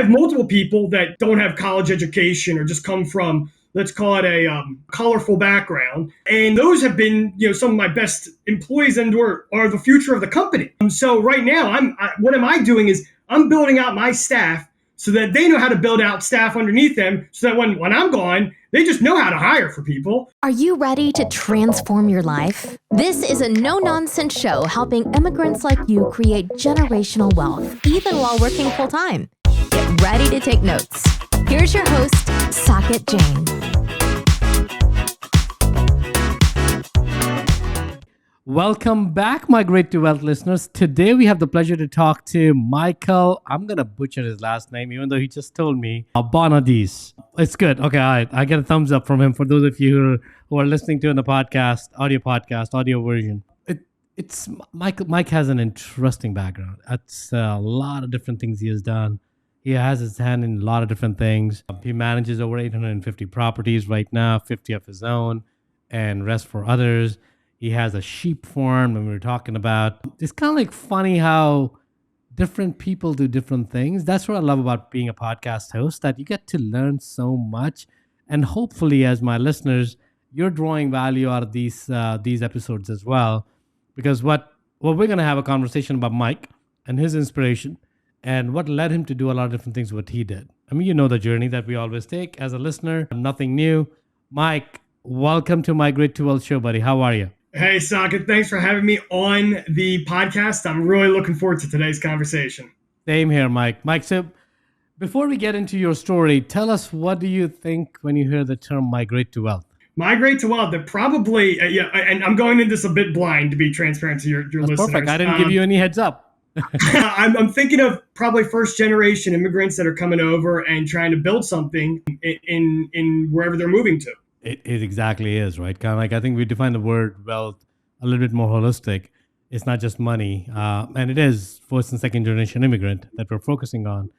have multiple people that don't have college education or just come from, let's call it a colorful background. And those have been, some of my best employees and are the future of the company. So right now, what am I doing is I'm building out my staff so that they know how to build out staff underneath them so that when I'm gone, they just know how to hire for people. Are you ready to transform your life? This is a no-nonsense show helping immigrants like you create generational wealth, even while working full-time. Get ready to take notes. Here's your host, Saket Jain. Welcome back, my Great to Wealth listeners. Today we have the pleasure to talk to Michael. I'm going to butcher his last name, even though he just told me. Bonadies. It's good. Okay, all right. I get a thumbs up from him for those of you who are listening to in the audio version. It's Mike has an interesting background. That's a lot of different things he has done. He has his hand in a lot of different things. He manages over 850 properties right now, 50 of his own and rest for others. He has a sheep farm, and we were talking about. It's kind of like funny how different people do different things. That's what I love about being a podcast host, that you get to learn so much. And hopefully, as my listeners, you're drawing value out of these episodes as well. Because what we're going to have a conversation about Mike and his inspiration and what led him to do a lot of different things, what he did. I mean, you know the journey that we always take as a listener. Nothing new. Mike, welcome to my Great to Wealth show, buddy. How are you? Hey, Saket, thanks for having me on the podcast. I'm really looking forward to today's conversation. Same here, Mike. Mike, so before we get into your story, tell us, what do you think when you hear the term migrate to wealth? Migrate to wealth, that probably, and I'm going into this a bit blind to be transparent to your listeners. Perfect. I didn't give you any heads up. I'm thinking of probably first generation immigrants that are coming over and trying to build something in wherever they're moving to. It exactly is, right? Kind of like, I think we define the word wealth a little bit more holistic. It's not just money. And it is first and second generation immigrant that we're focusing on.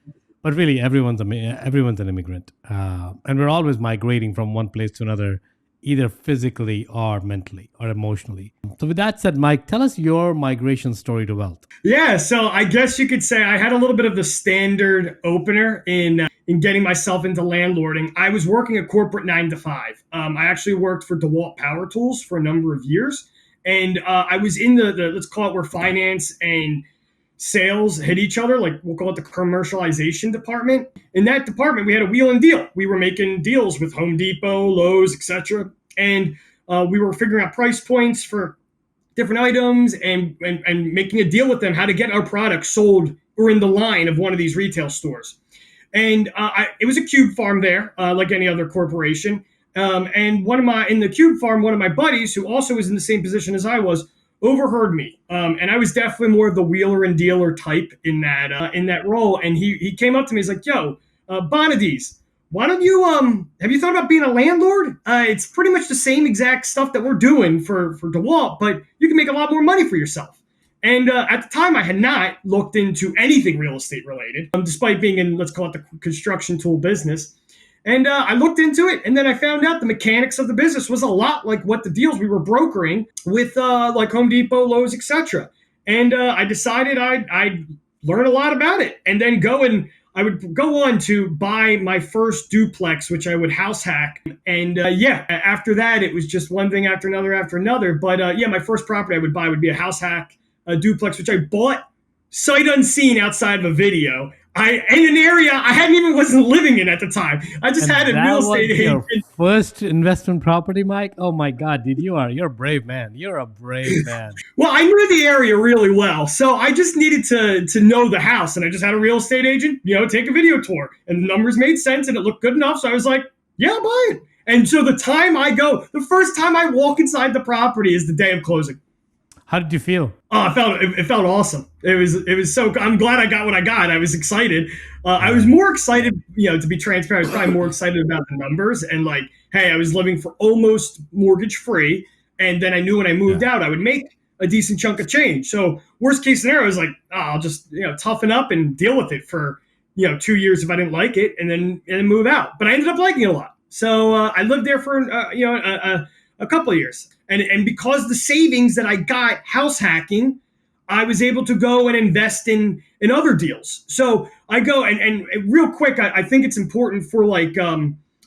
But really, everyone's an immigrant. And we're always migrating from one place to another, either physically or mentally or emotionally. So with that said, Mike, tell us your migration story to wealth. Yeah, so I guess you could say I had a little bit of the standard opener in getting myself into landlording. I was working a corporate 9 to 5. I actually worked for DeWalt Power Tools for a number of years. And I was in the let's call it where finance and sales hit each other, like we'll call it the commercialization department. In that department, we had a wheel and deal. We were making deals with Home Depot, Lowe's, etc. And we were figuring out price points for different items and making a deal with them how to get our products sold or in the line of one of these retail stores. And it was a cube farm there, like any other corporation. And in the cube farm, one of my buddies, who also was in the same position as I was, overheard me. And I was definitely more of the wheeler and dealer type in that role. And he came up to me, he's like, yo, Bonadies, why don't you, have you thought about being a landlord? It's pretty much the same exact stuff that we're doing for DeWalt, but you can make a lot more money for yourself. And at the time, I had not looked into anything real estate related, despite being in, let's call it the construction tool business. And I looked into it, and then I found out the mechanics of the business was a lot like what the deals we were brokering with like Home Depot, Lowe's, etc. And I decided I'd learn a lot about it, and then I would go on to buy my first duplex, which I would house hack. And after that, it was just one thing after another. But my first property I would buy would be a house hack, a duplex, which I bought sight unseen outside of a video. In an area I wasn't living in at the time. I just had a real estate agent. Your first investment property, Mike? Oh my God, dude, you're a brave man. You're a brave man. Well, I knew the area really well, so I just needed to know the house, and I just had a real estate agent, take a video tour, and the numbers made sense, and it looked good enough. So I was like, yeah, I'll buy it. And so the first time I walk inside the property is the day of closing. How did you feel? Oh, it felt awesome. It was so. I'm glad I got what I got. I was excited. I was more excited, to be transparent. I was probably more excited about the numbers and like, hey, I was living for almost mortgage free, and then I knew when I moved out, I would make a decent chunk of change. So worst case scenario is like, I'll just toughen up and deal with it for 2 years if I didn't like it, and then move out. But I ended up liking it a lot. So I lived there for a couple of years. And because the savings that I got house hacking, I was able to go and invest in other deals. So I go and real quick, I think it's important for like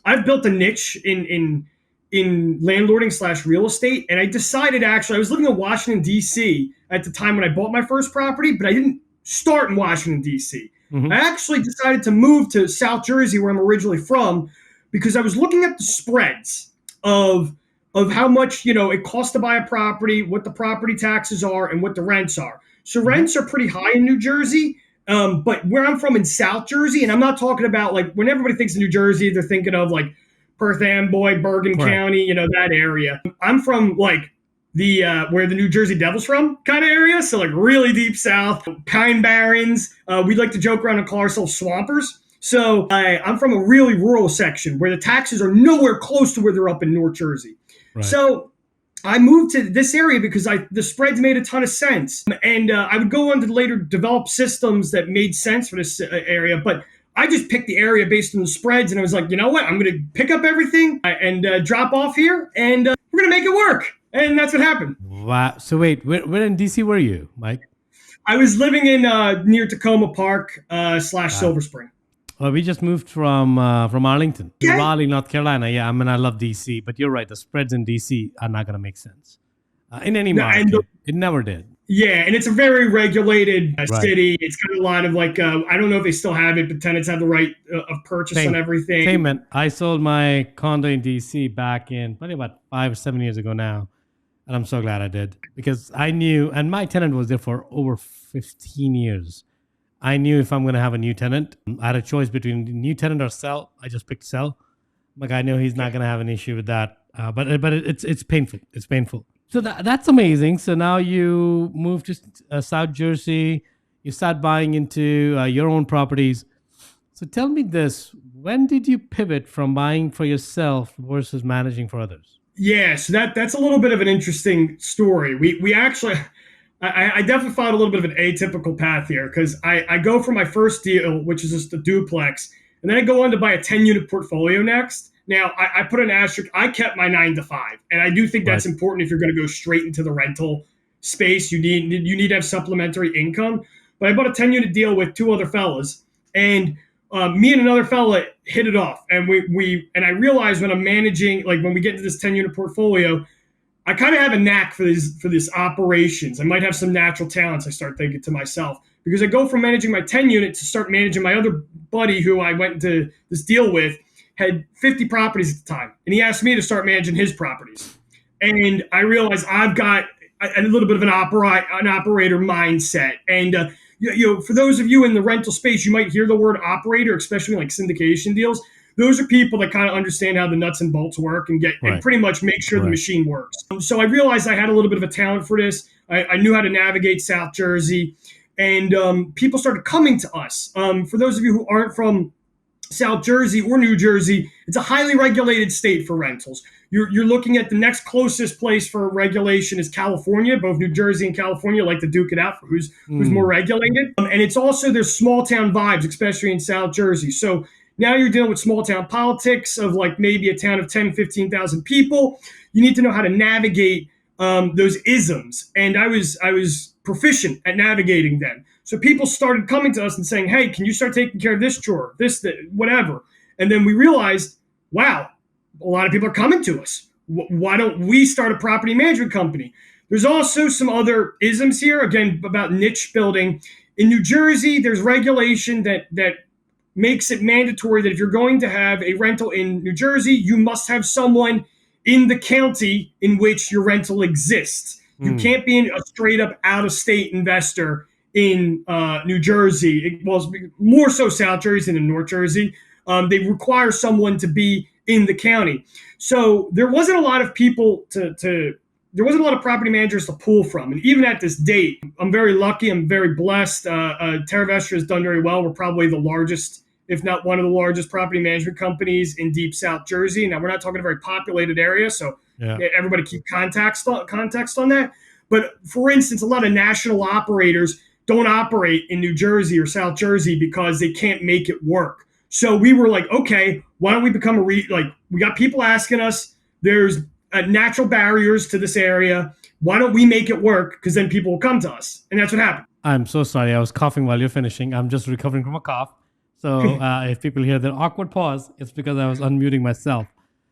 I've built a niche in landlording / real estate, and I decided actually I was living in Washington D.C. at the time when I bought my first property, but I didn't start in Washington D.C. I actually decided to move to South Jersey, where I'm originally from, because I was looking at the spreads of how much it costs to buy a property, what the property taxes are, and what the rents are. So rents are pretty high in New Jersey, but where I'm from in South Jersey, and I'm not talking about like when everybody thinks of New Jersey, they're thinking of like Perth Amboy, Bergen County, that area. I'm from like the where the New Jersey Devil's from kind of area, so like really deep south, Pine Barrens. We like to joke around and call ourselves swampers. So I'm from a really rural section where the taxes are nowhere close to where they're up in North Jersey. Right. So I moved to this area because the spreads made a ton of sense. And I would go on to later develop systems that made sense for this area. But I just picked the area based on the spreads. And I was like, you know what? I'm going to pick up everything and drop off here. And we're going to make it work. And that's what happened. Wow. So wait, where in D.C. were you, Mike? I was living in near Tacoma Park / Silver Spring. We just moved from Arlington to Raleigh, North Carolina. Yeah, I mean, I love D.C., but you're right. The spreads in D.C. are not going to make sense in any market. It never did. Yeah, and it's a very regulated city. It's got a lot of like, I don't know if they still have it, but tenants have the right of purchase on everything. Same, man. I sold my condo in D.C. back in probably about 5 or 7 years ago now. And I'm so glad I did because I knew, and my tenant was there for over 15 years. I knew if I'm going to have a new tenant, I had a choice between new tenant or sell. I just picked sell. Like I know he's not going to have an issue with that. But it's painful. It's painful. So that's amazing. So now you moved to South Jersey. You start buying into your own properties. So tell me this: when did you pivot from buying for yourself versus managing for others? Yeah, so that's a little bit of an interesting story. We actually. I definitely followed a little bit of an atypical path here because I go for my first deal, which is just a duplex, and then I go on to buy a 10-unit portfolio next. Now, I put an asterisk. I kept my 9 to 5, and I do think that's important if you're going to go straight into the rental space. You need to have supplementary income. But I bought a 10-unit deal with 2 other fellas, and me and another fella hit it off. And I realized when I'm managing, like when we get to this 10-unit portfolio, I kind of have a knack for these operations. I might have some natural talents, I start thinking to myself, because I go from managing my 10 unit to start managing my other buddy who I went into this deal with, had 50 properties at the time. And he asked me to start managing his properties. And I realized I've got a little bit of an operator mindset. And for those of you in the rental space, you might hear the word operator, especially in like syndication deals. Those are people that kind of understand how the nuts and bolts work and and pretty much make sure the machine works. So I realized I had a little bit of a talent for this. I knew how to navigate South Jersey, and people started coming to us. For those of you who aren't from South Jersey or New Jersey, it's a highly regulated state for rentals. You're looking at the next closest place for regulation is California. Both New Jersey and California like to duke it out for who's more regulated. And it's also there's small town vibes, especially in South Jersey. So now you're dealing with small town politics of like maybe a town of 10, 15,000 people. You need to know how to navigate those isms. And I was proficient at navigating them. So people started coming to us and saying, hey, can you start taking care of this chore, whatever. And then we realized, wow, a lot of people are coming to us. Why don't we start a property management company? There's also some other isms here, again, about niche building. In New Jersey, there's regulation that makes it mandatory that if you're going to have a rental in New Jersey, you must have someone in the county in which your rental exists. You can't be a straight up out-of-state investor in New Jersey. Well, more so South Jersey than North Jersey. They require someone to be in the county. So there wasn't a lot of people there wasn't a lot of property managers to pull from. And even at this date, I'm very lucky. I'm very blessed. Terravestra has done very well. We're probably the largest, if not one of the largest property management companies in deep South Jersey. Now, we're not talking a very populated area, so everybody keep context on that. But for instance, a lot of national operators don't operate in New Jersey or South Jersey because they can't make it work. So we were like, okay, why don't we become we got people asking us, there's natural barriers to this area. why don't we make it work? Because then people will come to us. And that's what happened. I'm so sorry. I was coughing while you're finishing. I'm just recovering from a cough. So if people hear that awkward pause, it's because I was unmuting myself.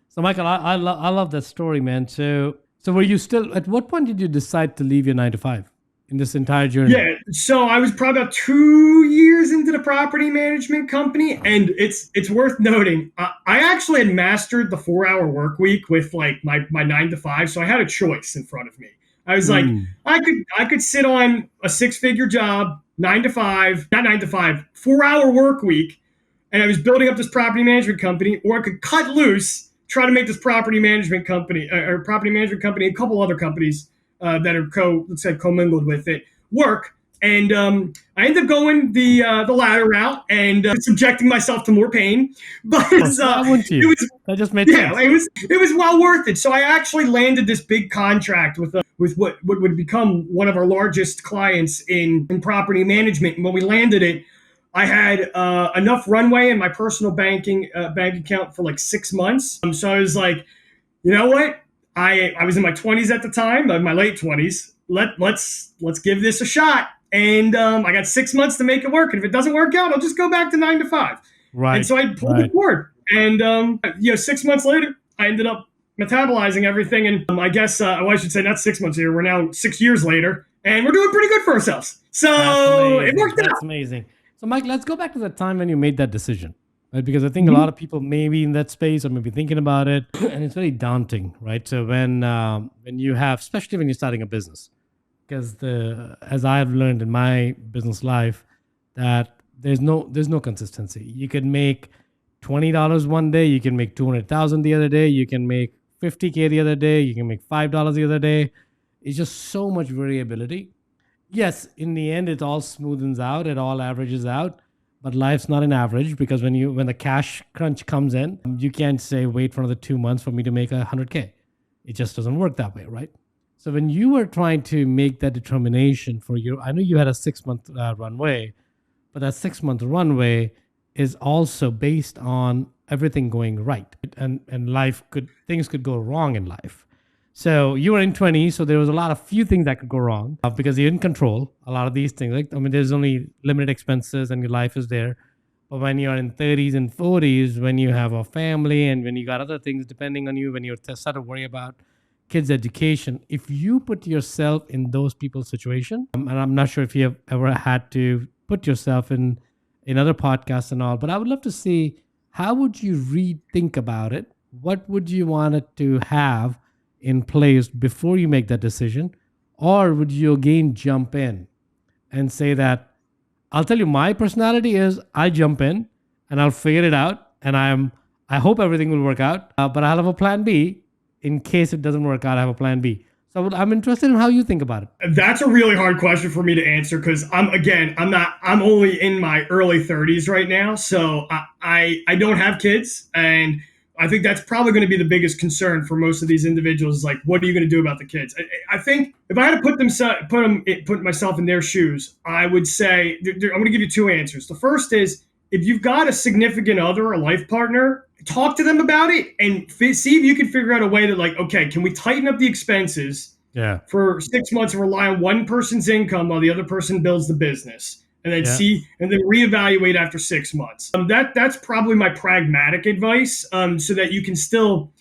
So Michael, I love that story, man. So were you still, at what point did you decide to leave your 9 to 5 in this entire journey? Yeah. So I was probably about 2 years into the property management company. And it's worth noting, I actually had mastered the 4-hour work week with like my 9 to 5. So I had a choice in front of me. I was like, I could sit on a 6-figure job, 9 to 5, not 9 to 5, 4-hour work week. And I was building up this property management company, or I could cut loose, try to make this property management company and a couple other companies that are commingled with it work. And I ended up going the latter route and subjecting myself to more pain. But Why wouldn't you? That just made sense. It was well worth it. So I actually landed this big contract with what would become one of our largest clients in property management. And when we landed it, I had enough runway in my personal bank account for like 6 months. So I was like, you know what? I was in my 20s at the time, my late 20s. Let's give this a shot. And I got 6 months to make it work. And if it doesn't work out, I'll just go back to 9 to 5. Right. And so I pulled the cord. And 6 months later, I ended up metabolizing everything. And I guess I should say not 6 months later. We're now 6 years later, and we're doing pretty good for ourselves. So it worked out. That's amazing. So Mike, let's go back to the time when you made that decision, right? Because I think a lot of people may be in that space or maybe thinking about it, and it's very daunting, right? So when you have, especially when you're starting a business, because as I've learned in my business life, that there's no consistency. You can make $20 one day, you can make $200,000 the other day, you can make $50K the other day, you can make $5 the other day. It's just so much variability. Yes, in the end, it all smoothens out, it all averages out, but life's not an average, because when the cash crunch comes in, you can't say, wait for another 2 months for me to make $100K. It just doesn't work that way, right? So when you were trying to make that determination I know you had a 6-month runway, but that 6-month runway is also based on everything going right, and things could go wrong in life. So you were in 20, so there was a few things that could go wrong because you're in control. A lot of these things, there's only limited expenses and your life is there. But when you're in 30s and 40s, when you have a family and when you got other things depending on you, when you start to worry about kids' education, if you put yourself in those people's situation, and I'm not sure if you have ever had to put yourself in other podcasts and all, but I would love to see, how would you rethink about it? What would you want it to have in place before you make that decision? Or would you again jump in and say that, I'll tell you, my personality is I jump in and I'll figure it out, and I hope everything will work out, but I'll have a plan B in case it doesn't work out. I have a plan B. So I'm interested in how you think about it. That's a really hard question for me to answer, because I'm only in my early 30s right now. So I don't have kids, and I think that's probably going to be the biggest concern for most of these individuals. Like, what are you going to do about the kids? I think if I had to put myself in their shoes, I would say, I'm going to give you two answers. The first is, if you've got a significant other, a life partner, talk to them about it and see if you can figure out a way to, like, okay, can we tighten up the expenses for 6 months and rely on one person's income while the other person builds the business? And then and then reevaluate after 6 months. That's probably my pragmatic advice, so that you can still.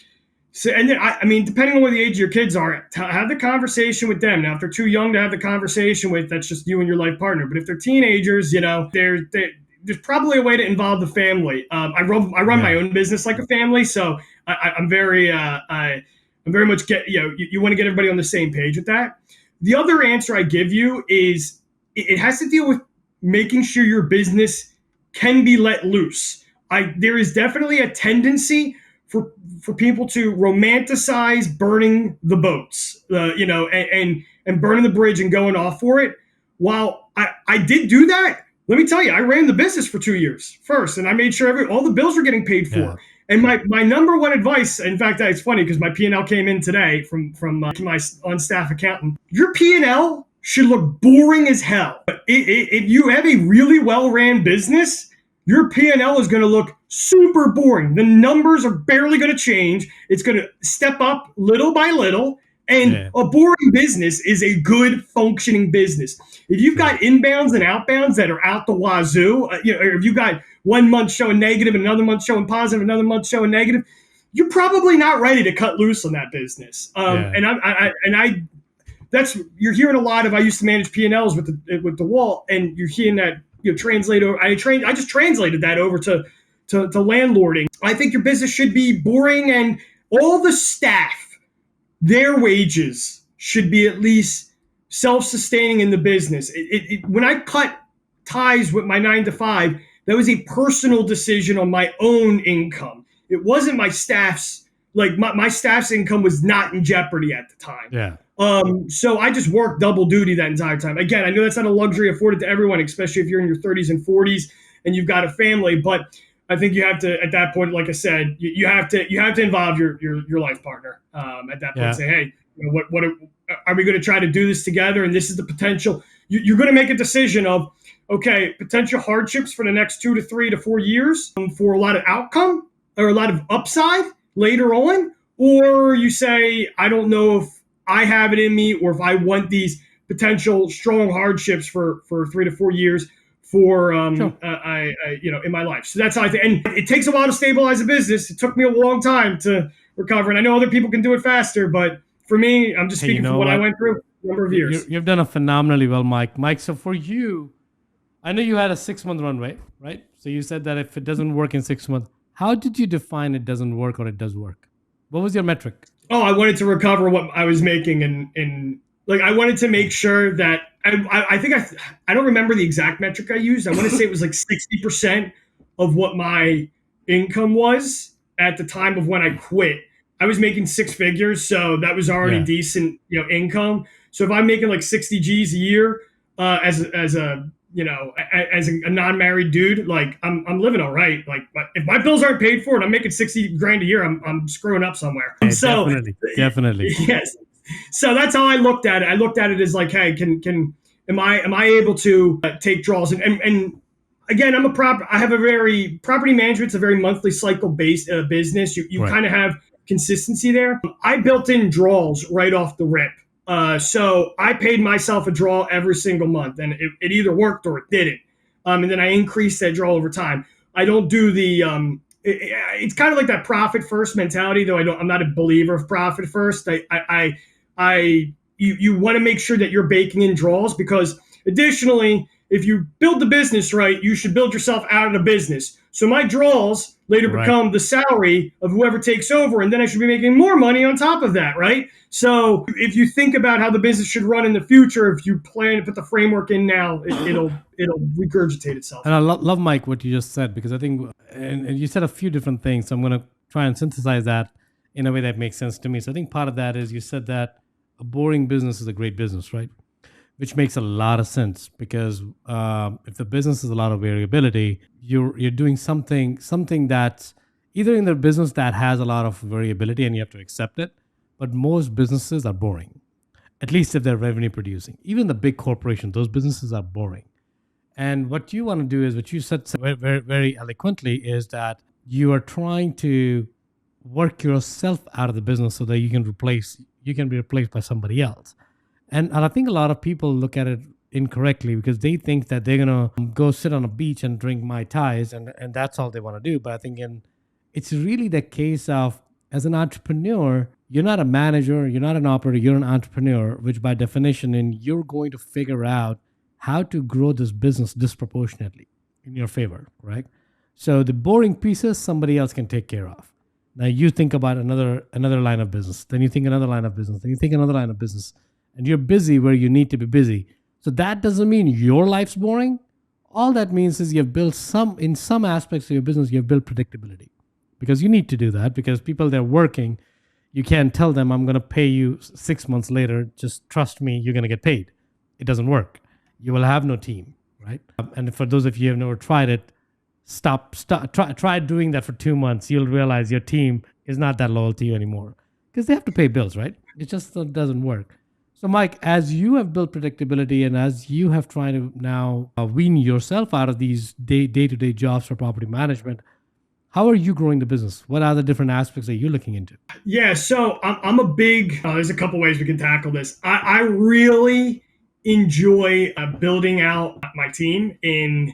And then, depending on what the age of your kids are, have the conversation with them. Now, if they're too young to have the conversation with, that's just you and your life partner. But if they're teenagers, there's probably a way to involve the family. I run my own business like a family, so I'm very much you want to get everybody on the same page with that. The other answer I give you is it has to deal with making sure your business can be let loose. There is definitely a tendency for people to romanticize burning the boats, and burning the bridge and going off for it. While I did do that, let me tell you, I ran the business for 2 years first, and I made sure all the bills were getting paid for. Yeah. And my number one advice, in fact, it's funny because my P&L came in today from my on-staff accountant. Your P&L should look boring as hell. But if you have a really well-ran business, your P&L is going to look super boring. The numbers are barely going to change. It's going to step up little by little. And Yeah. a boring business is a good functioning business. If you've got inbounds and outbounds that are out the wazoo, or if you got 1 month showing negative, another month showing positive, another month showing negative, you're probably not ready to cut loose on that business. Yeah. And that's you're hearing a lot of. I used to manage P&Ls with DeWalt, and you're hearing that translate over. I just translated that over to landlording. I think your business should be boring, and all the staff, their wages should be at least self-sustaining in the business. When I cut ties with my 9 to 5, that was a personal decision on my own income. It wasn't my staff's. Like my staff's income was not in jeopardy at the time. Yeah. So I just worked double duty that entire time. Again, I know that's not a luxury afforded to everyone, especially if you're in your 30s and 40s and you've got a family. But I think you have to, at that point, like I said, you have to involve your life partner. At that point, Yeah. say, hey, what are we going to try to do this together? And this is the potential. You're going to make a decision of, okay, potential hardships for the next 2 to 3 to 4 years for a lot of outcome or a lot of upside later on, or you say, I don't know if I have it in me, or if I want these potential strong hardships for 3 to 4 years for Sure. in my life. So that's how I think. And it takes a while to stabilize a business. It took me a long time to recover, and I know other people can do it faster, but for me, I'm just Hey, speaking for what I went through a number of years. You've done a phenomenally well, Mike. Mike, so for you, I know you had a 6-month runway, right? So you said that if it doesn't work in 6 months, how did you define it doesn't work or it does work? What was your metric? Oh, I wanted to recover what I was making, and like I wanted to make sure that I think I don't remember the exact metric I used. I want to say it was like 60% of what my income was at the time of when I quit. I was making 6 figures, so that was already decent, income. So if I'm making like 60 G's a year as a non-married dude, like I'm living all right. Like if my bills aren't paid for and I'm making 60 grand a year, I'm screwing up somewhere. Yeah, So definitely. yes. So that's how I looked at it. I looked at it as like, hey, am I able to take draws? And again, I have a very property management's a very monthly cycle based business. You Right. kind of have consistency there. I built in draws right off the rip. So I paid myself a draw every single month, and it either worked or it didn't. And then I increased that draw over time. I don't do the it's kind of like that profit first mentality, though I'm not a believer of profit first. You want to make sure that you're baking in draws, because additionally, if you build the business right, you should build yourself out of the business. So my draws later become the salary of whoever takes over, and then I should be making more money on top of that, right? So if you think about how the business should run in the future, if you plan to put the framework in now, it'll regurgitate itself. And I love, Mike, what you just said, because I think, and you said a few different things. So I'm going to try and synthesize that in a way that makes sense to me. So I think part of that is you said that a boring business is a great business, right? Which makes a lot of sense, because if the business has a lot of variability, you're doing something that's either in the business that has a lot of variability and you have to accept it. But most businesses are boring, at least if they're revenue producing. Even the big corporations, those businesses are boring. And what you want to do is, what you said very, very, very eloquently, is that you are trying to work yourself out of the business so that you can be replaced by somebody else. And I think a lot of people look at it incorrectly, because they think that they're going to go sit on a beach and drink Mai Tais and that's all they want to do. But I think it's really the case of, as an entrepreneur, you're not a manager, you're not an operator, you're an entrepreneur, which by definition, you're going to figure out how to grow this business disproportionately in your favor, right? So the boring pieces, somebody else can take care of. Now you think about another line of business, then you think another line of business, then you think another line of business, and you're busy where you need to be busy. So that doesn't mean your life's boring. All that means is you've built in some aspects of your business, you've built predictability, because you need to do that, because people that are working, you can't tell them, I'm going to pay you 6 months later. Just trust me, you're going to get paid. It doesn't work. You will have no team, right? And for those of you who have never tried it, try doing that for 2 months. You'll realize your team is not that loyal to you anymore, because they have to pay bills, right? It just doesn't work. So Mike, as you have built predictability and as you have tried to now wean yourself out of these day-to-day jobs for property management, How are you growing the business? What are the different aspects that you're looking into? Yeah, so I'm a big. There's a couple ways we can tackle this. I really enjoy building out my team in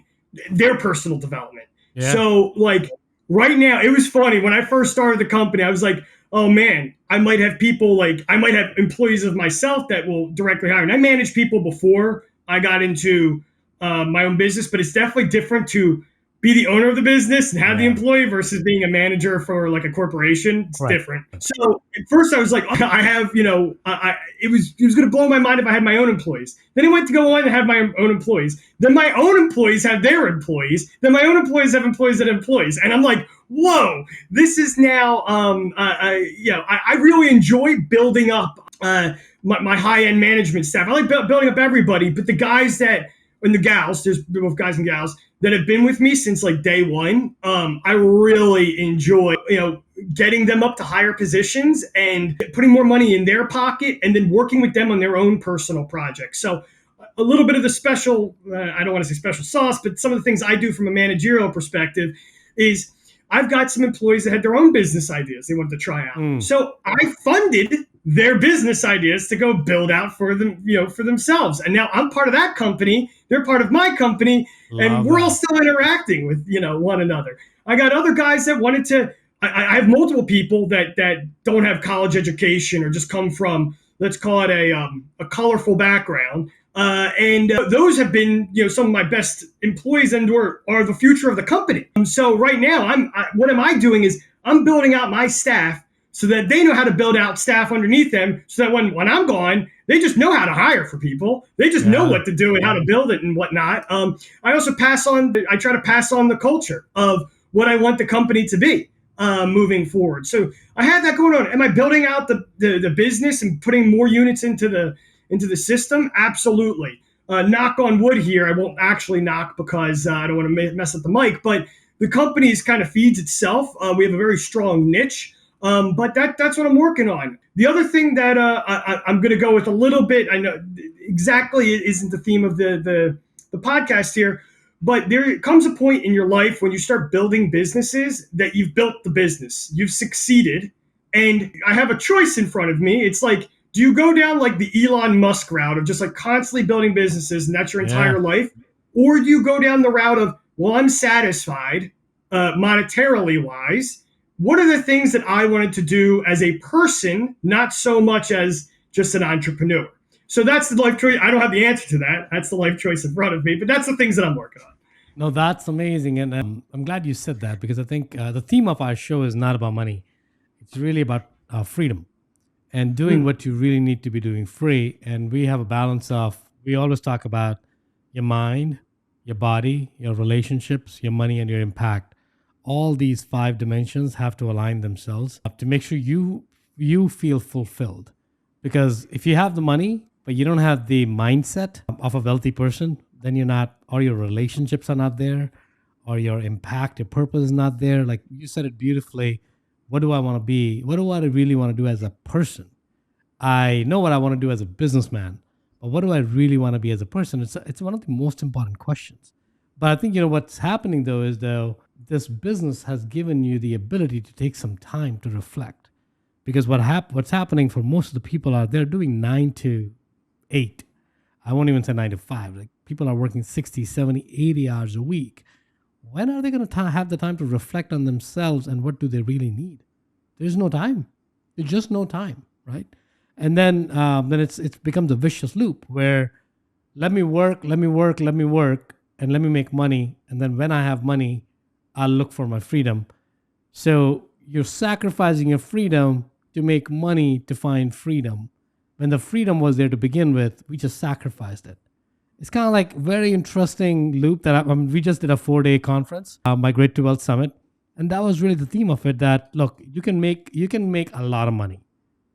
their personal development. Yeah. So, like right now, it was funny when I first started the company. I was like, oh man, I might have people like I might have employees of myself that will directly hire. And I managed people before I got into my own business, but it's definitely different to be the owner of the business and have the Yeah. employee versus being a manager for like a corporation. It's Correct. different. So at first I was like, I have, it was going to blow my mind if I had my own employees. Then I went to go on and have my own employees. Then my own employees have their employees. Then my own employees have employees that have employees. And I'm like, whoa, this is now, I really enjoy building up my high-end management staff. I like building up everybody, but the guys that, and the gals, there's both guys and gals that have been with me since like day one. I really enjoy, getting them up to higher positions and putting more money in their pocket and then working with them on their own personal projects. So a little bit of the special, I don't want to say special sauce, but some of the things I do from a managerial perspective is I've got some employees that had their own business ideas they wanted to try out. So I funded their business ideas to go build out for them, for themselves. And now I'm part of that company. They're part of my company, and we're all still interacting with, one another. I got other guys that wanted to. I have multiple people that don't have college education or just come from, let's call it a colorful background. And those have been, some of my best employees and are the future of the company. So right now, what am I doing is I'm building out my staff so that they know how to build out staff underneath them, so that when I'm gone, they just know how to hire for people. They just know what to do and how to build it and whatnot. I also I try to pass on the culture of what I want the company to be moving forward. So I have that going on. Am I building out the business and putting more units into the system? Absolutely. Knock on wood here. I won't actually knock because I don't want to mess up the mic, but the company kind of feeds itself. We have a very strong niche. But that's what I'm working on. The other thing that I'm going to go with a little bit, I know exactly it isn't the theme of the podcast here, but there comes a point in your life when you start building businesses that you've built the business, you've succeeded, and I have a choice in front of me. It's like, do you go down like the Elon Musk route of just like constantly building businesses and that's your entire life? Or do you go down the route of, well, I'm satisfied monetarily wise. What are the things that I wanted to do as a person, not so much as just an entrepreneur? So that's the life choice. I don't have the answer to that. That's the life choice in front of me, but that's the things that I'm working on. No, that's amazing. And I'm glad you said that, because I think the theme of our show is not about money. It's really about freedom and doing what you really need to be doing free. And we have a balance of, we always talk about your mind, your body, your relationships, your money, and your impact. All these 5 dimensions have to align themselves to make sure you feel fulfilled. Because if you have the money, but you don't have the mindset of a wealthy person, then you're not, or your relationships are not there, or your impact, your purpose is not there. Like you said it beautifully. What do I want to be? What do I really want to do as a person? I know what I want to do as a businessman, but what do I really want to be as a person? It's one of the most important questions. But I think, what's happening though is this business has given you the ability to take some time to reflect. Because what's happening for most of the people out there, doing 9 to 8. I won't even say 9 to 5. Like people are working 60, 70, 80 hours a week. When are they going to have the time to reflect on themselves and what do they really need? There's no time. There's just no time, right? And then it becomes a vicious loop where let me work, and let me make money. And then when I have money, I'll look for my freedom. So you're sacrificing your freedom to make money to find freedom. When the freedom was there to begin with, we just sacrificed it. It's kind of like very interesting loop that we just did a 4-day conference, my Great to Wealth Summit. And that was really the theme of it, that look, you can make a lot of money.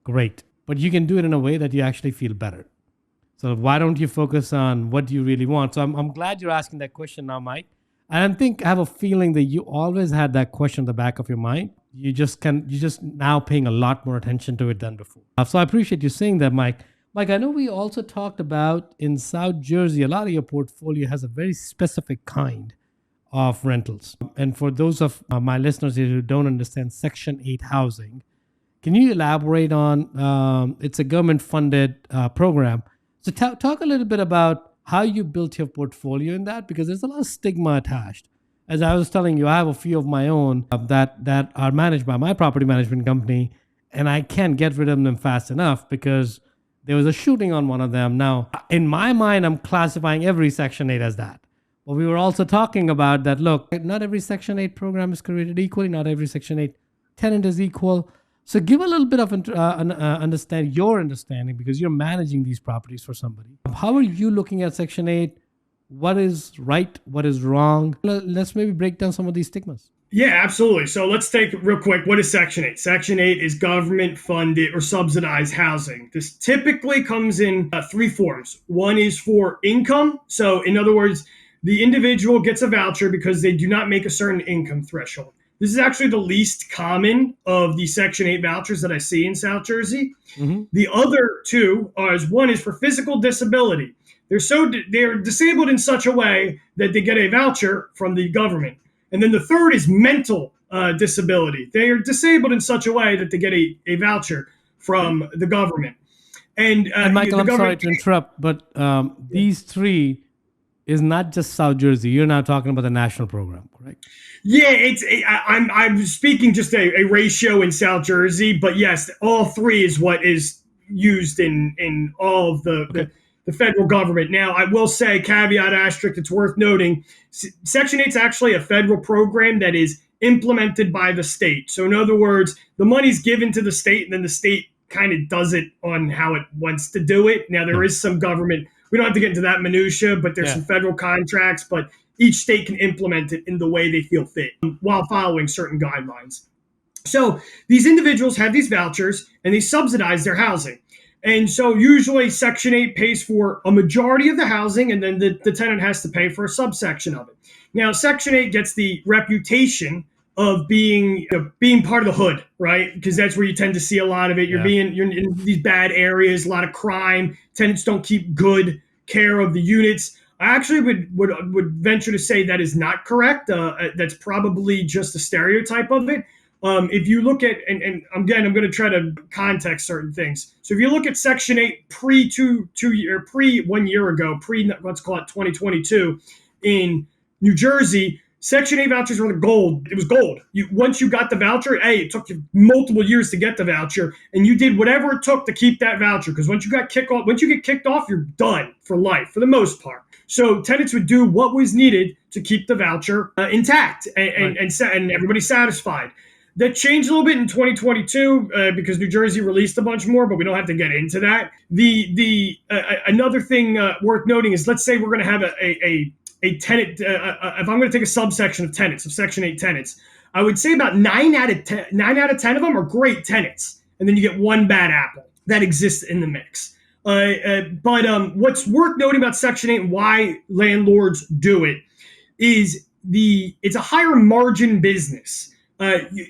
Great. But you can do it in a way that you actually feel better. So why don't you focus on what you really want? So I'm glad you're asking that question now, Mike. And I have a feeling that you always had that question in the back of your mind. You're just now paying a lot more attention to it than before. So I appreciate you saying that, Mike. Mike, I know we also talked about in South Jersey, a lot of your portfolio has a very specific kind of rentals. And for those of my listeners here who don't understand Section 8 housing, can you elaborate on it's a government-funded program. So talk a little bit about how you built your portfolio in that, because there's a lot of stigma attached. As I was telling you, I have a few of my own that are managed by my property management company, and I can't get rid of them fast enough because there was a shooting on one of them. Now, in my mind, I'm classifying every Section 8 as that. But we were also talking about that, look, not every Section 8 program is created equally. Not every Section 8 tenant is equal. So give a little bit of your understanding, because you're managing these properties for somebody. How are you looking at Section 8? What is right? What is wrong? Let's maybe break down some of these stigmas. Yeah, absolutely. So let's take real quick. What is Section 8? Section 8 is government funded or subsidized housing. This typically comes in three forms. One is for income. So in other words, the individual gets a voucher because they do not make a certain income threshold. This is actually the least common of the Section 8 vouchers that I see in South Jersey. Mm-hmm. The other two one is for physical disability. They're disabled in such a way that they get a voucher from the government. And then the third is mental disability. They are disabled in such a way that they get a voucher from the government. And Michael, I'm sorry to interrupt, but these three is not just South Jersey. You're now talking about the national program, correct? Yeah, I'm speaking just a ratio in South Jersey, but yes, all three is what is used in all of the federal government. Now, I will say, caveat asterisk, it's worth noting, Section 8 is actually a federal program that is implemented by the state. So in other words, the money's given to the state, and then the state kind of does it on how it wants to do it. Now, there is some government, we don't have to get into that minutia, but there's some federal contracts, but each state can implement it in the way they feel fit while following certain guidelines. So these individuals have these vouchers and they subsidize their housing. And so usually Section 8 pays for a majority of the housing, and then the tenant has to pay for a subsection of it. Now, Section 8 gets the reputation of being part of the hood, right? Because that's where you tend to see a lot of it. You're in these bad areas, a lot of crime. Tenants don't keep good care of the units. I actually would venture to say that is not correct. That's probably just a stereotype of it. If you look at, and again, I'm going to try to context certain things. So if you look at Section 8 pre 1 year ago, let's call it 2022 in New Jersey, Section 8 vouchers were gold. It was gold. Once you got the voucher, it took you multiple years to get the voucher, and you did whatever it took to keep that voucher. Because once you get kicked off, you're done for life for the most part. So tenants would do what was needed to keep the voucher intact and everybody satisfied. That changed a little bit in 2022 because New Jersey released a bunch more, but we don't have to get into that. Another thing worth noting is, let's say we're going to have a tenant. If I'm going to take a subsection of tenants, of Section 8 tenants, I would say about 9 out of 10 of them are great tenants, and then you get one bad apple that exists in the mix. But what's worth noting about Section 8 and why landlords do it is it's a higher margin business.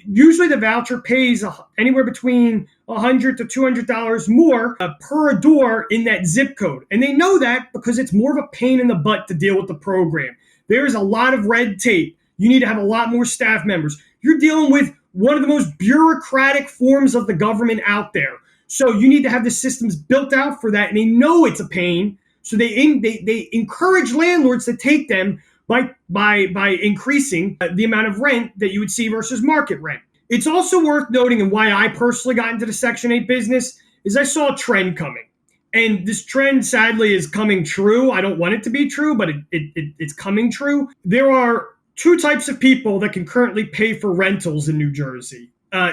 Usually the voucher pays anywhere between $100 to $200 more per door in that zip code. And they know that because it's more of a pain in the butt to deal with the program. There's a lot of red tape. You need to have a lot more staff members. You're dealing with one of the most bureaucratic forms of the government out there. So you need to have the systems built out for that. And they know it's a pain. So they encourage landlords to take them by increasing the amount of rent that you would see versus market rent. It's also worth noting, and why I personally got into the Section 8 business, is I saw a trend coming. And this trend, sadly, is coming true. I don't want it to be true, but it's coming true. There are two types of people that can currently pay for rentals in New Jersey.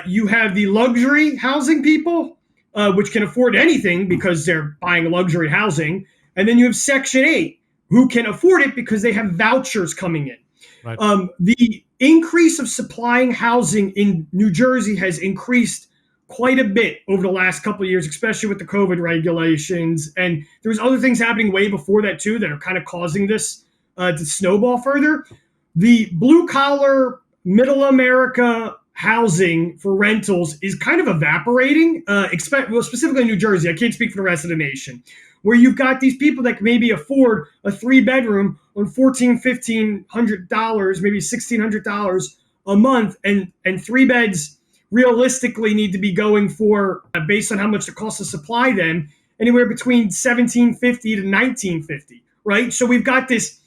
You have the luxury housing people, which can afford anything because they're buying luxury housing. And then you have Section 8, who can afford it because they have vouchers coming in. Right. The increase of supplying housing in New Jersey has increased quite a bit over the last couple of years, especially with the COVID regulations. And there's other things happening way before that too that are kind of causing this to snowball further. The blue collar, middle America housing for rentals is kind of evaporating, specifically in New Jersey. I can't speak for the rest of the nation, where you've got these people that can maybe afford a 3-bedroom on $1,400, maybe $1,600 a month, and 3 beds realistically need to be going for, based on how much it costs to supply them, anywhere between $1,750 to $1,950, right? So we've got this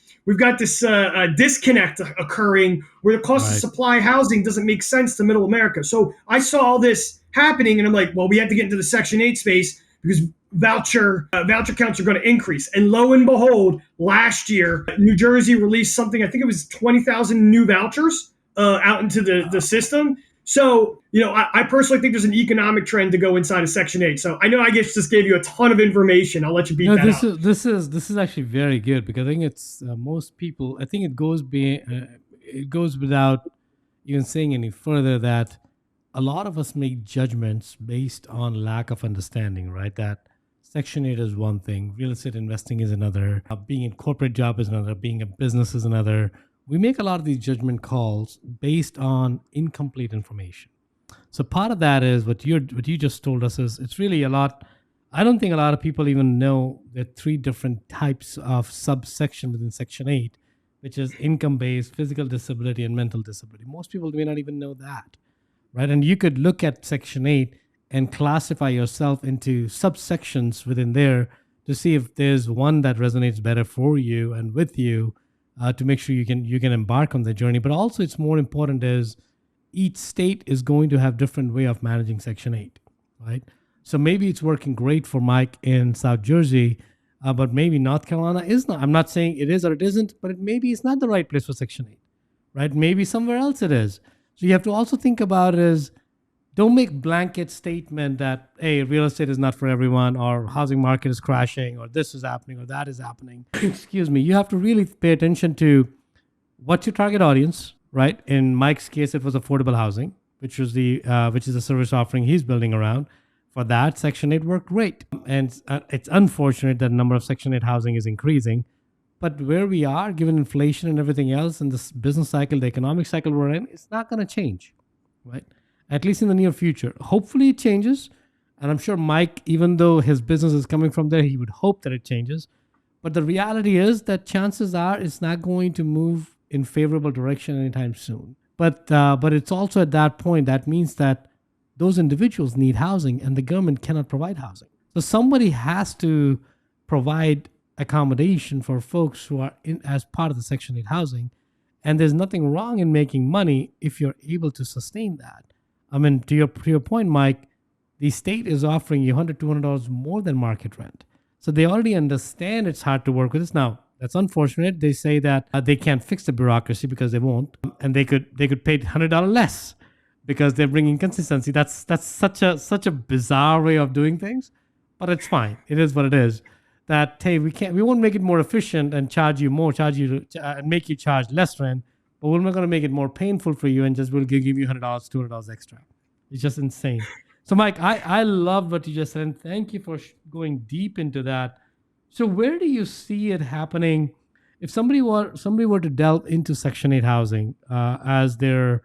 disconnect occurring where the cost of supply housing doesn't make sense to middle America. So I saw all this happening, and I'm like, well, we have to get into the Section 8 space because voucher counts are going to increase. And lo and behold, last year, New Jersey released something, I think it was 20,000 new vouchers out into the system. So, I personally think there's an economic trend to go inside of Section 8. So I know I just gave you a ton of information. I'll let you beat that up. This is actually very good, because I think it's most people. I think it goes without even saying any further that a lot of us make judgments based on lack of understanding. Right? That Section 8 is one thing, real estate investing is another, being in corporate job is another, being a business is another. We make a lot of these judgment calls based on incomplete information. So part of that is what you just told us is it's really a lot. I don't think a lot of people even know there are 3 different types of subsection within Section 8, which is income-based, physical disability, and mental disability. Most people may not even know that, right? And you could look at Section 8 and classify yourself into subsections within there to see if there's one that resonates better for you and with you, to make sure you can embark on the journey. But also, it's more important is each state is going to have different way of managing Section 8, right? So maybe it's working great for Mike in South Jersey, but maybe North Carolina is not. I'm not saying it is or it isn't, but maybe it's not the right place for Section 8, right? Maybe somewhere else it is. So you have to also think about it as, don't make blanket statement that, hey, real estate is not for everyone, or housing market is crashing, or this is happening, or that is happening. Excuse me. You have to really pay attention to what's your target audience, right? In Mike's case, it was affordable housing, which is the service offering he's building around. For that, Section 8 worked great. And it's unfortunate that the number of Section 8 housing is increasing. But where we are, given inflation and everything else, and this business cycle, the economic cycle we're in, it's not going to change, right? At least in the near future. Hopefully it changes. And I'm sure Mike, even though his business is coming from there, he would hope that it changes. But the reality is that chances are it's not going to move in favorable direction anytime soon. But it's also at that point, that means that those individuals need housing and the government cannot provide housing. So somebody has to provide accommodation for folks who are in as part of the Section 8 housing. And there's nothing wrong in making money if you're able to sustain that. I mean, to your point, Mike, the state is offering you $100, $200 more than market rent. So they already understand it's hard to work with this. Now, that's unfortunate. They say that they can't fix the bureaucracy because they won't. And they could pay $100 less because they're bringing consistency. That's such a bizarre way of doing things, but it's fine. It is what it is. That, hey, we won't make it more efficient and make you charge less rent, but we're not going to make it more painful for you and just we'll give you $100, $200 extra. It's just insane. So, Mike, I love what you just said, and thank you for going deep into that. So, where do you see it happening if somebody were to delve into Section 8 housing as their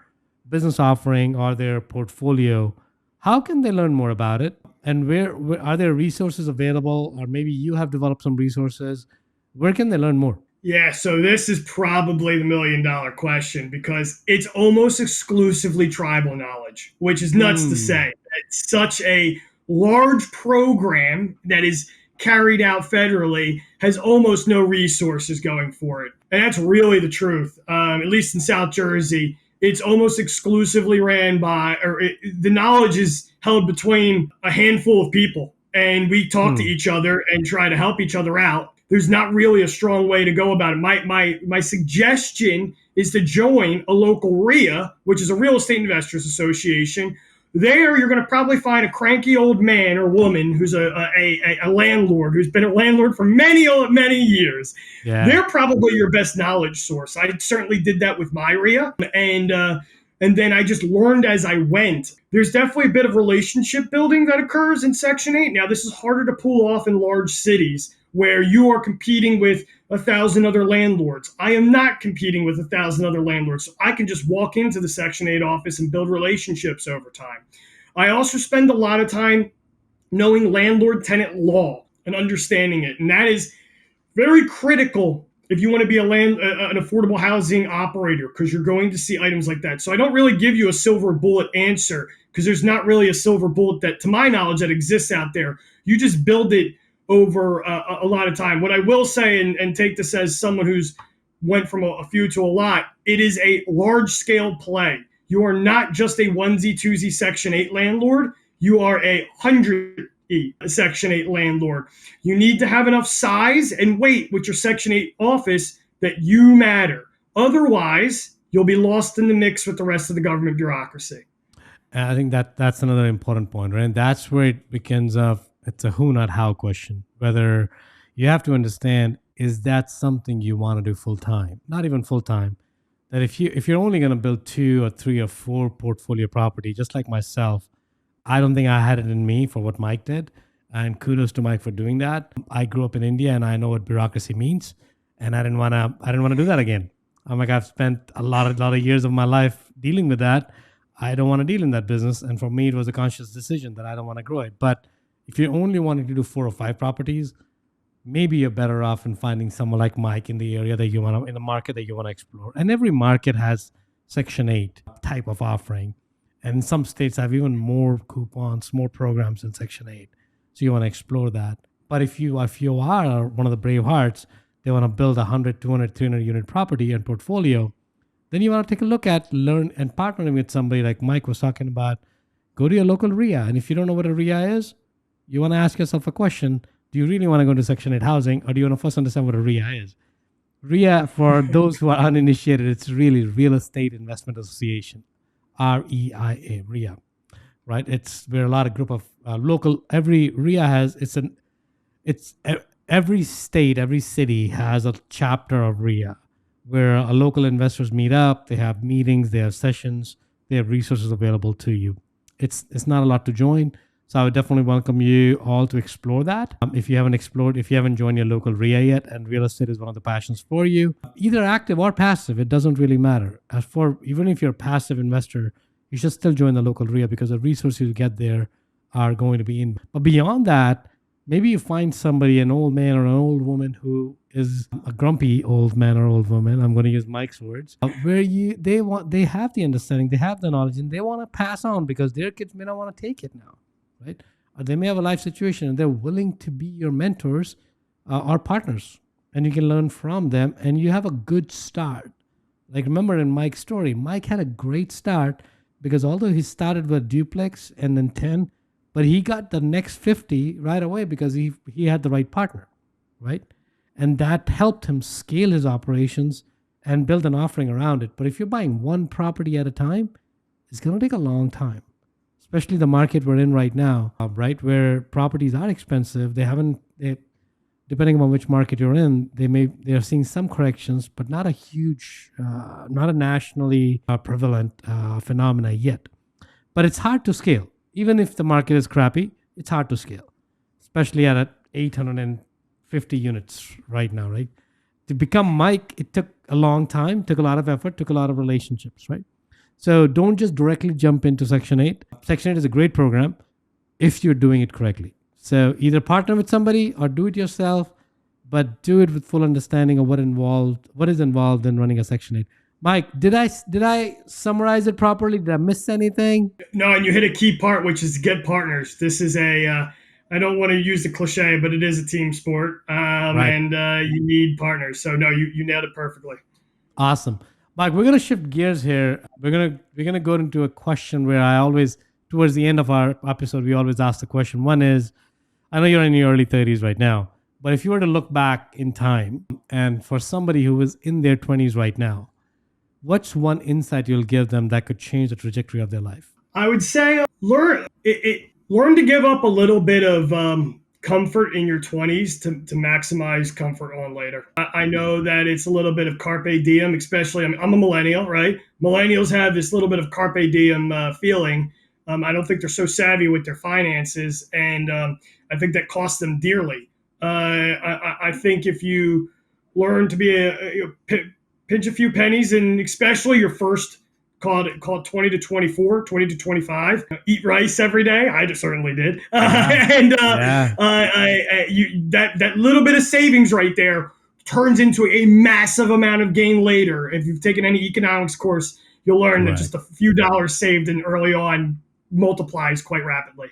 business offering or their portfolio? How can they learn more about it? And where are there resources available, or maybe you have developed some resources? Where can they learn more? Yeah, so this is probably the $1 million question because it's almost exclusively tribal knowledge, which is nuts to say. It's such a large program that is carried out federally, has almost no resources going for it. And that's really the truth. At least in South Jersey, it's almost exclusively ran by, the knowledge is held between a handful of people. And we talk to each other and try to help each other out. There's not really a strong way to go about it. My suggestion is to join a local RIA, which is a Real Estate Investors Association. There, you're going to probably find a cranky old man or woman who's a landlord, who's been a landlord for many years. Yeah. They're probably your best knowledge source. I certainly did that with my RIA, and then I just learned as I went. There's definitely a bit of relationship building that occurs in Section 8. Now, this is harder to pull off in large cities where you are competing with 1,000 other landlords. I am not competing with 1,000 other landlords. So I can just walk into the Section 8 office and build relationships over time. I also spend a lot of time knowing landlord tenant law and understanding it. And that is very critical if you want to be an affordable housing operator, because you're going to see items like that. So I don't really give you a silver bullet answer, because there's not really a silver bullet that, to my knowledge, that exists out there. You just build it over a lot of time. What I will say, and take this as someone who's went from a few to a lot, it is a large scale play. You are not just a onesie twosie Section 8 landlord. You are a 100 Section 8 landlord. You need to have enough size and weight with your Section 8 office that you matter. Otherwise, you'll be lost in the mix with the rest of the government bureaucracy. And I think that's another important point, right? And that's where it becomes it's a who, not how question. Whether you have to understand, is that something you want to do full time? Not even full time. That if you're only going to build 2 or 3 or 4 portfolio property, just like myself, I don't think I had it in me for what Mike did. And kudos to Mike for doing that. I grew up in India and I know what bureaucracy means. And I didn't want to do that again. I'm like, I've spent a lot of years of my life dealing with that. I don't want to deal in that business. And for me, it was a conscious decision that I don't want to grow it. But if you're only wanting to do 4 or 5 properties, maybe you're better off in finding someone like Mike in the area that you want to, in the market that you want to explore. And every market has Section 8 type of offering. And in some states have even more coupons, more programs in Section 8. So you want to explore that. But if you are one of the brave hearts, they want to build 100, 200, 300 unit property and portfolio, then you want to take a look at, learn, and partnering with somebody like Mike was talking about. Go to your local RIA. And if you don't know what a RIA is, you want to ask yourself a question. Do you really want to go into Section 8 housing, or do you want to first understand what a RIA is? RIA, for those who are uninitiated, it's really Real Estate Investment Association. REIA, RIA, right? It's where a lot of group of local, every RIA has, every state, every city has a chapter of RIA where local investors meet up, they have meetings, they have sessions, they have resources available to you. It's not a lot to join. So I would definitely welcome you all to explore that. If you haven't joined your local RIA yet, and real estate is one of the passions for you, either active or passive, it doesn't really matter. As for, even if you're a passive investor, you should still join the local RIA, because the resources you get there are going to be in. But beyond that, maybe you find somebody, an old man or an old woman who is a grumpy old man or old woman. I'm going to use Mike's words, where they have the understanding, they have the knowledge, and they want to pass on because their kids may not want to take it now. Right? Or they may have a life situation and they're willing to be your mentors or partners, and you can learn from them and you have a good start. Like, remember in Mike's story, Mike had a great start because although he started with duplex and then 10, but he got the next 50 right away because he had the right partner, right? And that helped him scale his operations and build an offering around it. But if you're buying one property at a time, it's going to take a long time. Especially the market we're in right now, right, where properties are expensive. Depending on which market you're in, they're seeing some corrections, but not a huge, not a nationally prevalent phenomena yet. But it's hard to scale. Even if the market is crappy, it's hard to scale, especially at 850 units right now, right? To become Mike, it took a long time, took a lot of effort, took a lot of relationships, right? So don't just directly jump into Section 8. Section 8 is a great program if you're doing it correctly. So either partner with somebody or do it yourself, but do it with full understanding of what is involved in running a Section 8. Mike, did I summarize it properly? Did I miss anything? No, and you hit a key part, which is get partners. This is I don't want to use the cliche, but it is a team sport, right. And you need partners. So no, you nailed it perfectly. Awesome. Mike, we're going to shift gears here. We're going to go into a question where I always, towards the end of our episode, we always ask the question. One is, I know you're in your early 30s right now, but if you were to look back in time, and for somebody who is in their 20s right now, what's one insight you'll give them that could change the trajectory of their life? I would say learn to give up a little bit of comfort in your 20s to maximize comfort on later. I know that it's a little bit of carpe diem, especially I'm a millennial, right? Millennials have this little bit of carpe diem feeling. I don't think they're so savvy with their finances, and I think that costs them dearly. I think if you learn to be pinch a few pennies, and especially your first, call it 20 to 24, 20 to 25. Eat rice every day. I just certainly did. And that little bit of savings right there turns into a massive amount of gain later. If you've taken any economics course, you'll learn that just a few dollars saved in early on multiplies quite rapidly.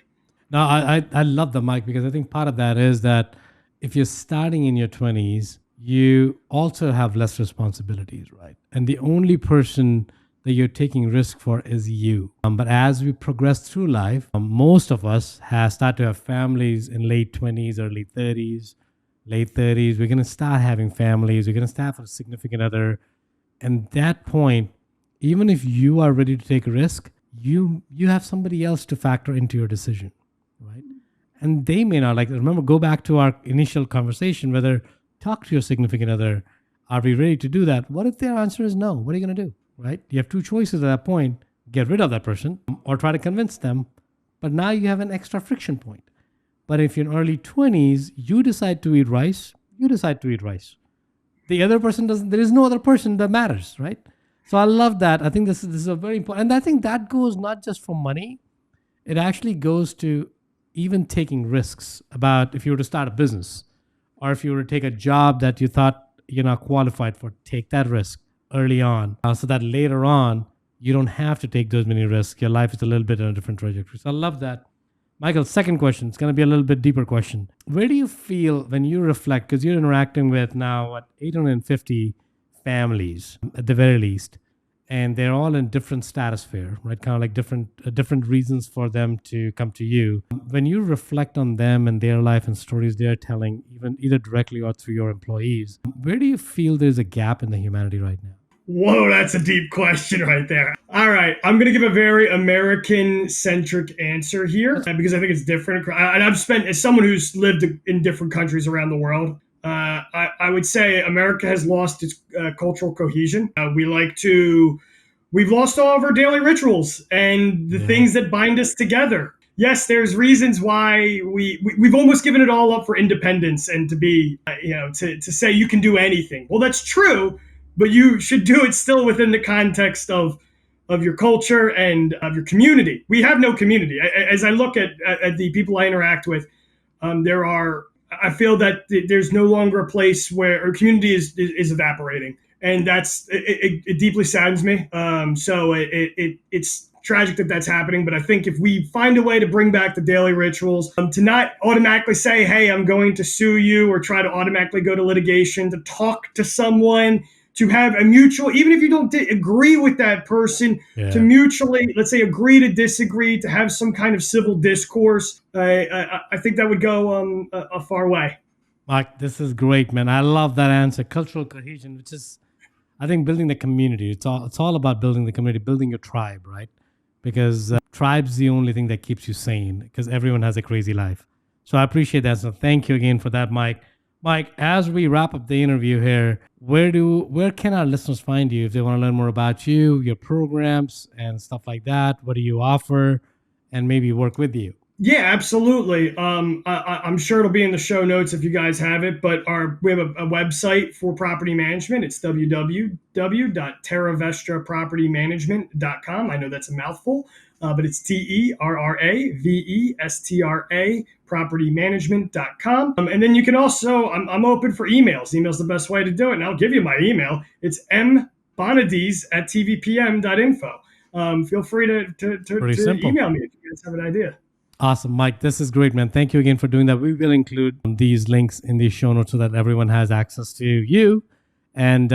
No, I love the mic, because I think part of that is that if you're starting in your 20s, you also have less responsibilities, right? And the only person that you're taking risk for is you. But as we progress through life, most of us start to have families in late 20s, early 30s, late 30s. We're going to start having families. We're going to start with a significant other. And at that point, even if you are ready to take a risk, you have somebody else to factor into your decision, right? And they may not remember, go back to our initial conversation, whether talk to your significant other. Are we ready to do that? What if their answer is no? What are you going to do, right? You have two choices at that point: get rid of that person or try to convince them. But now you have an extra friction point. But if you're in early 20s, you decide to eat rice, you decide to eat rice. The other person doesn't, there is no other person that matters, right? So I love that. I think this is a very important, and I think that goes not just for money. It actually goes to even taking risks about if you were to start a business, or if you were to take a job that you thought you're not qualified for. Take that risk early on, so that later on you don't have to take those many risks. Your life is a little bit on a different trajectory. So I love that. Michael, second question. It's going to be a little bit deeper question. Where do you feel when you reflect, because you're interacting with now 850 families at the very least, and they're all in different stratosphere, right? Kind of like different reasons for them to come to you. When you reflect on them and their life and stories they're telling, even either directly or through your employees, where do you feel there's a gap in the humanity right now? Whoa, that's a deep question right there. All right, I'm going to give a very American-centric answer here because I think it's different. And I've spent, as someone who's lived in different countries around the world, I would say America has lost its cultural cohesion. We've lost all of our daily rituals and the things that bind us together. Yes, there's reasons why we've almost given it all up for independence and to be, to say you can do anything. Well, that's true, but you should do it still within the context of your culture and of your community. We have no community. As I look at the people I interact with, I feel that there's no longer a place where our community is evaporating, and it deeply saddens me. So it's tragic that that's happening. But I think if we find a way to bring back the daily rituals, to not automatically say, "Hey, I'm going to sue you," or try to automatically go to litigation, to talk to someone, to have a mutual, even if you don't agree with that person, to mutually, let's say, agree to disagree, to have some kind of civil discourse. I think that would go a far way. Mike, this is great, man. I love that answer. Cultural cohesion, which is, I think, building the community. It's all about building the community, building your tribe, right? Because tribe's the only thing that keeps you sane, because everyone has a crazy life. So I appreciate that. So thank you again for that, Mike. Mike, as we wrap up the interview here, where can our listeners find you if they want to learn more about you, your programs and stuff like that? What do you offer, and maybe work with you? Yeah, absolutely. I'm sure it'll be in the show notes if you guys have it, but we have a website for property management. It's www.terravestrapropertymanagement.com. I know that's a mouthful, but it's TERRAVESTRA propertymanagement.com. And then you can also, I'm open for emails. Email's the best way to do it. And I'll give you my email. It's mbonadies@tvpm.info. Feel free to email me if you guys have an idea. Awesome, Mike. This is great, man. Thank you again for doing that. We will include these links in the show notes so that everyone has access to you. And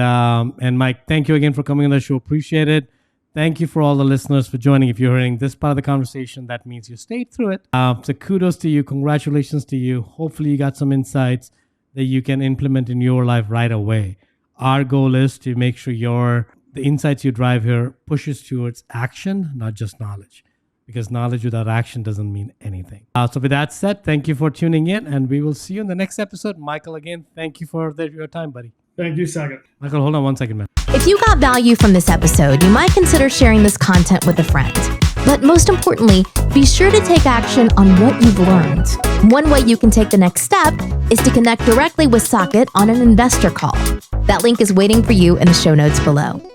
Mike, thank you again for coming on the show. Appreciate it. Thank you for all the listeners for joining. If you're hearing this part of the conversation, that means you stayed through it. So kudos to you. Congratulations to you. Hopefully you got some insights that you can implement in your life right away. Our goal is to make sure the insights you drive here pushes towards action, not just knowledge. Because knowledge without action doesn't mean anything. So with that said, thank you for tuning in, and we will see you in the next episode. Michael, again, thank you for your time, buddy. Thank you, Sagar. Michael, hold on 1 second, man. If you got value from this episode, you might consider sharing this content with a friend. But most importantly, be sure to take action on what you've learned. One way you can take the next step is to connect directly with Socket on an investor call. That link is waiting for you in the show notes below.